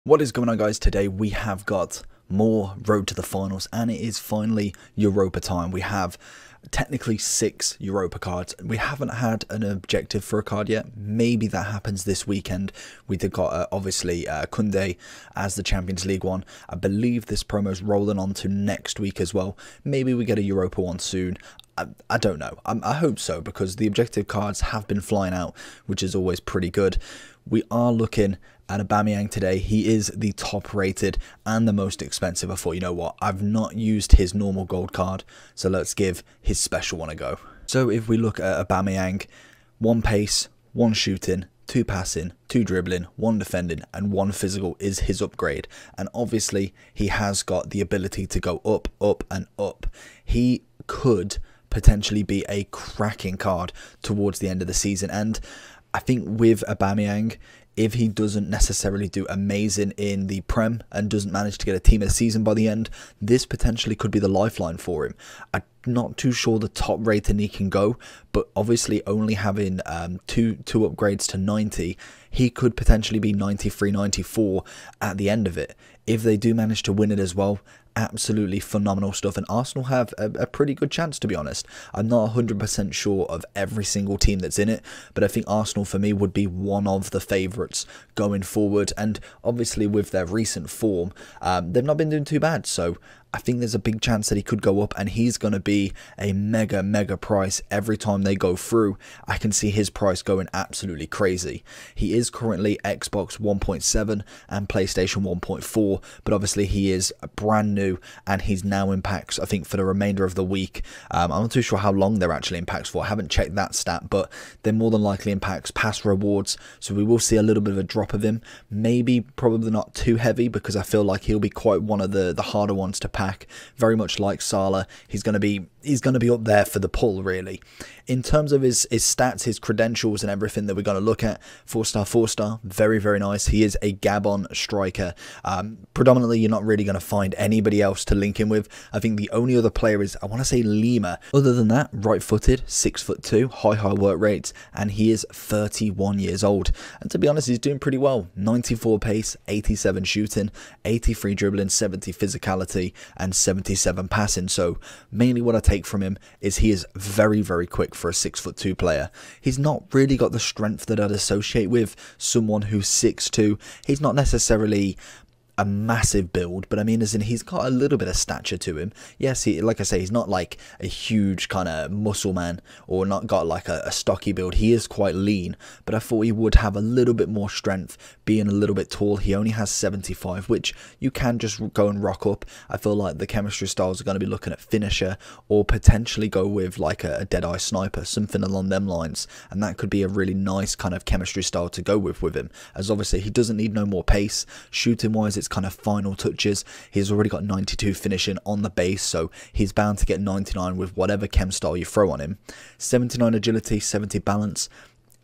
What is going on, guys? Today we have got more road to the finals, and it is finally Europa time. We have technically 6 Europa cards. We haven't had an objective for a card yet. Maybe that happens this weekend. We did got obviously Kunde as the Champions League one. I believe this promo is rolling on to next week as well. Maybe we get a Europa one soon. I don't know. I hope so, because the objective cards have been flying out, which is always pretty good. We are looking at Aubameyang today. He is the top rated and the most expensive. I thought, you know what, I've not used his normal gold card, so let's give his special one a go. So if we look at Aubameyang, 1 pace, 1 shooting, 2 passing, 2 dribbling, 1 defending, and 1 physical is his upgrade. And obviously he has got the ability to go up, up, and up. He could potentially be a cracking card towards the end of the season. And I think with Aubameyang, if he doesn't necessarily do amazing in the Prem and doesn't manage to get a team of the season by the end, this potentially could be the lifeline for him. I'm not too sure the top rating he can go, but obviously only having two upgrades to 90, he could potentially be 93, 94 at the end of it. If they do manage to win it as well, absolutely phenomenal stuff, and Arsenal have a pretty good chance, to be honest. I'm not 100% sure of every single team that's in it, but I think Arsenal for me would be one of the favourites going forward. And obviously with their recent form, they've not been doing too bad, so I think there's a big chance that he could go up, and he's going to be a mega price every time they go through. I can see his price going absolutely crazy. He is currently Xbox 1.7 and PlayStation 1.4, but obviously he is brand new, and he's now in packs, I think, for the remainder of the week. I'm not too sure how long they're actually in packs for. I haven't checked that stat, but they're more than likely in packs past rewards, so we will see a little bit of a drop of him. Maybe probably not too heavy, because I feel like he'll be quite one of the harder ones to pack. Very much like Salah, he's going to be up there for the pull, really. In terms of his stats, his credentials and everything that we're going to look at, 4-star, 4-star, very nice. He is a Gabon striker. Predominantly, you're not really going to find anybody else to link him with. I think the only other player is, I want to say, Lima. Other than that, right-footed, 6'2", high work rates, and he is 31 years old. And to be honest, he's doing pretty well. 94 pace, 87 shooting, 83 dribbling, 70 physicality, and 77 passing. So mainly what I take from him is he is very quick for a 6'2" player. He's not really got the strength that I'd associate with someone who's 6'2". He's not necessarily a massive build, but I mean, as in, he's got a little bit of stature to him. Yes, like I say, he's not like a huge kind of muscle man, or not got like a stocky build. He is quite lean, but I thought he would have a little bit more strength, being a little bit tall. He only has 75, which you can just go and rock up. I feel like the chemistry styles are going to be looking at finisher, or potentially go with like a dead-eye sniper, something along them lines, and that could be a really nice kind of chemistry style to go with him, as obviously he doesn't need no more pace. Shooting wise, it's kind of final touches. He's already got 92 finishing on the base, so he's bound to get 99 with whatever chem style you throw on him. 79 agility, 70 balance.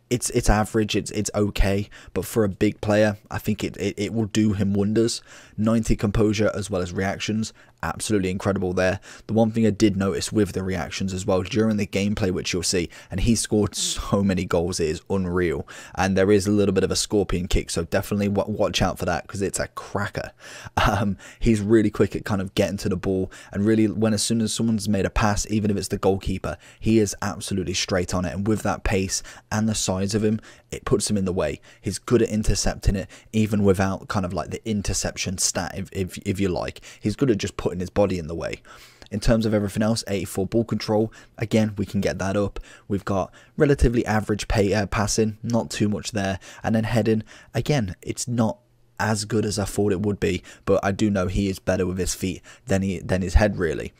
It's average, it's okay, but for a big player, I think it will do him wonders. 90 composure as well as reactions, absolutely incredible there. The one thing I did notice with the reactions as well during the gameplay, which you'll see, and he scored so many goals, it is unreal, and there is a little bit of a scorpion kick, so definitely watch out for that, because it's a cracker. He's really quick at kind of getting to the ball, and really as soon as someone's made a pass, even if it's the goalkeeper, he is absolutely straight on it, and with that pace and the size of him, it puts him in the way. He's good at intercepting it, even without kind of like the interception stat, if you like. He's good at just putting his body in the way. In terms of everything else, 84 ball control, again, we can get that up. We've got relatively average passing, not too much there, and then heading, again, it's not as good as I thought it would be, but I do know he is better with his feet than his head, really.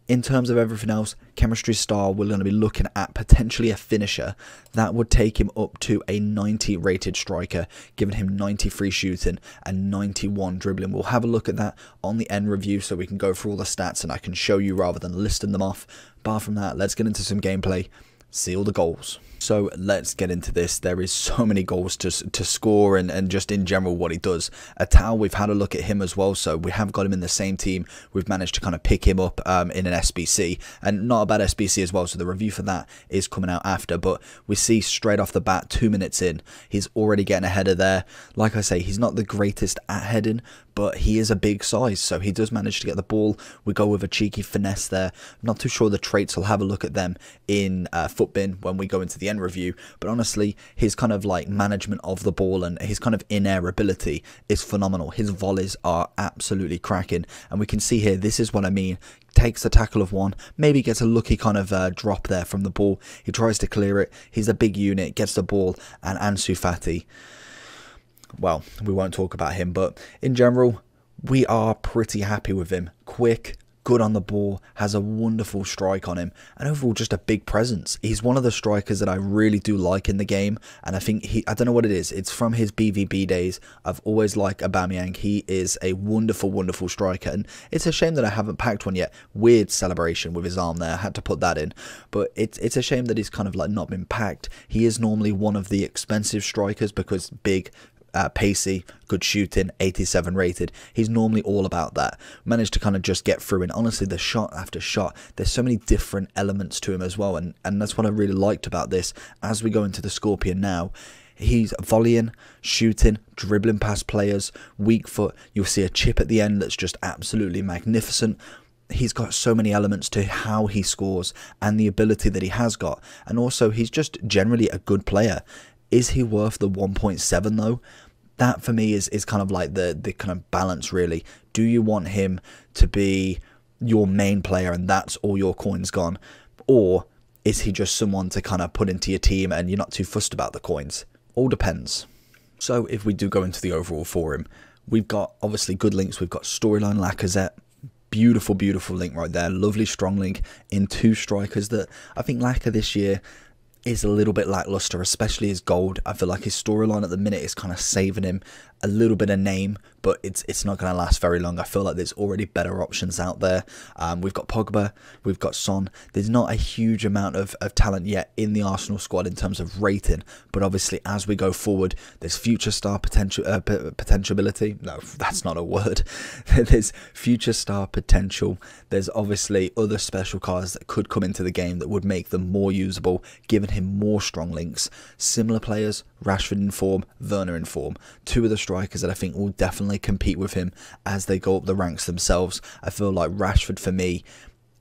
In terms of everything else, chemistry style, we're going to be looking at potentially a finisher. That would take him up to a 90 rated striker, giving him 93 shooting and 91 dribbling. We'll have a look at that on the end review, so we can go through all the stats and I can show you rather than listing them off. Apart from that, let's get into some gameplay, see all the goals. So let's get into this. There is so many goals to score, and just in general what he does. Atal, we've had a look at him as well, so we have got him in the same team. We've managed to kind of pick him up in an SBC, and not a bad SBC as well, so the review for that is coming out after. But we see straight off the bat, 2 minutes in, he's already getting a header there. Like I say, he's not the greatest at heading, but he is a big size, so he does manage to get the ball. We go with a cheeky finesse there. I'm not too sure the traits. I'll have a look at them in Footbin when we go into the end review, but honestly, his kind of like management of the ball and his kind of in-air ability is phenomenal. His volleys are absolutely cracking, and we can see here, this is what I mean. Takes the tackle of one, maybe gets a lucky kind of drop there from the ball. He tries to clear it. He's a big unit, gets the ball, and Ansu Fati, well, we won't talk about him, but in general, we are pretty happy with him. Quick, good on the ball, has a wonderful strike on him, and overall just a big presence. He's one of the strikers that I really do like in the game, and I think I don't know what it is, it's from his BVB days. I've always liked Aubameyang. He is a wonderful, wonderful striker, and it's a shame that I haven't packed one yet. Weird celebration with his arm there, I had to put that in, but it's a shame that he's kind of like not been packed. He is normally one of the expensive strikers because big, pacey, good shooting, 87 rated. He's normally all about that. Managed to kind of just get through, and honestly, the shot after shot, there's so many different elements to him as well, and that's what I really liked about this. As we go into the Scorpion now, he's volleying, shooting, dribbling past players, weak foot. You'll see a chip at the end that's just absolutely magnificent. He's got so many elements to how he scores and the ability that he has got, and also he's just generally a good player. Is he worth the 1.7 though? That for me is kind of like the kind of balance really. Do you want him to be your main player and that's all your coins gone? Or is he just someone to kind of put into your team and you're not too fussed about the coins? All depends. So if we do go into the overall for him, we've got obviously good links. We've got Storyline Lacazette. Beautiful, beautiful link right there. Lovely strong link in two strikers that I think Lacazette this year is a little bit lackluster, especially his gold. I feel like his storyline at the minute is kind of saving him a little bit of name, but it's not going to last very long. I feel like there's already better options out there. We've got Pogba, we've got Son. There's not a huge amount of talent yet in the Arsenal squad in terms of rating, but obviously as we go forward, there's future star potentiality. No, that's not a word. There's future star potential. There's obviously other special cards that could come into the game that would make them more usable, giving him more strong links. Similar players, Rashford in form, Werner in form. Two of the strikers that I think will definitely compete with him as they go up the ranks themselves. I feel like Rashford for me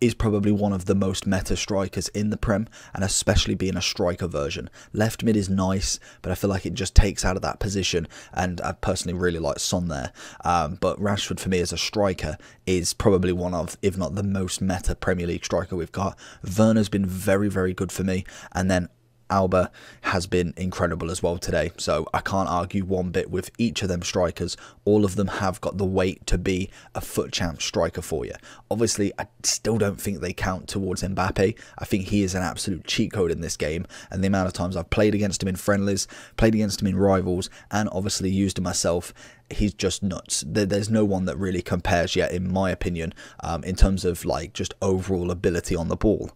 is probably one of the most meta strikers in the Prem, and especially being a striker version. Left mid is nice, but I feel like it just takes out of that position, and I personally really like Son there. But Rashford for me as a striker is probably one of, if not the most meta Premier League striker we've got. Werner's been very, very good for me, and then Alba has been incredible as well today, so I can't argue one bit with each of them strikers. All of them have got the weight to be a FUT champ striker for you. Obviously, I still don't think they count towards Mbappe. I think he is an absolute cheat code in this game, and the amount of times I've played against him in friendlies, played against him in rivals, and obviously used him myself, he's just nuts. There's no one that really compares yet, in my opinion, in terms of like just overall ability on the ball.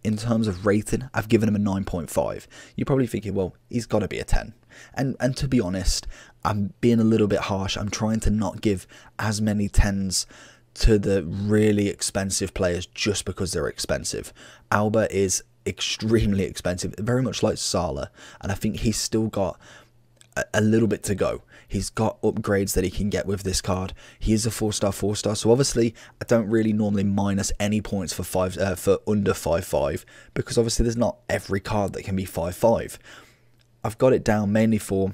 In terms of rating, I've given him a 9.5. You're probably thinking, well, he's got to be a 10. And to be honest, I'm being a little bit harsh. I'm trying to not give as many 10s to the really expensive players just because they're expensive. Alba is extremely expensive, very much like Salah, and I think he's still got a little bit to go. He's got upgrades that he can get with this card. He is a 4-star, so obviously I don't really normally minus any points for under 5.5, because obviously there's not every card that can be 5.5. I've got it down mainly for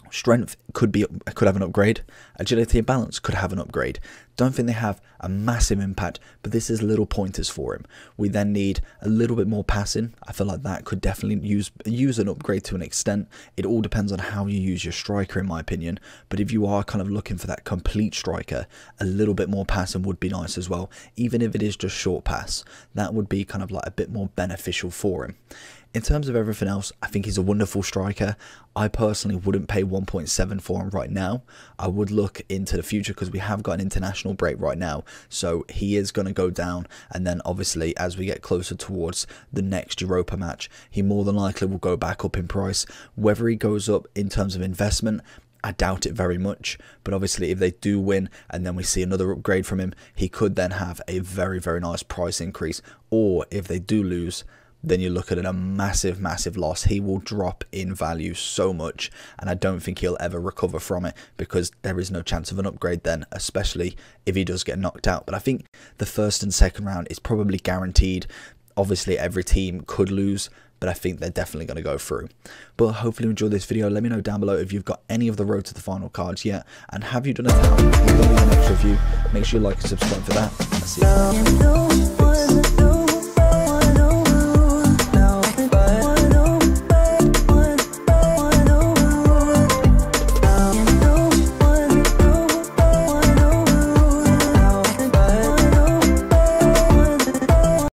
strength could have an upgrade, agility and balance could have an upgrade. Don't think they have a massive impact, but this is little pointers for him. We then need a little bit more passing. I feel like that could definitely use an upgrade to an extent. It all depends on how you use your striker, in my opinion, but if you are kind of looking for that complete striker, a little bit more passing would be nice as well. Even if it is just short pass, that would be kind of like a bit more beneficial for him. In terms of everything else, I think he's a wonderful striker. I personally wouldn't pay 1.7 for him right now. I would look into the future because we have got an international break right now. So he is going to go down. And then obviously as we get closer towards the next Europa match, he more than likely will go back up in price. Whether he goes up in terms of investment, I doubt it very much, but obviously if they do win and then we see another upgrade from him, he could then have a very, very nice price increase. Or if they do lose, then you look at a massive, massive loss. He will drop in value so much, and I don't think he'll ever recover from it because there is no chance of an upgrade then, especially if he does get knocked out. But I think the first and second round is probably guaranteed. Obviously, every team could lose, but I think they're definitely going to go through. But hopefully you enjoyed this video. Let me know down below if you've got any of the road to the final cards yet, and have you done it now? We've got the next review. Make sure you like and subscribe for that, and I'll see you.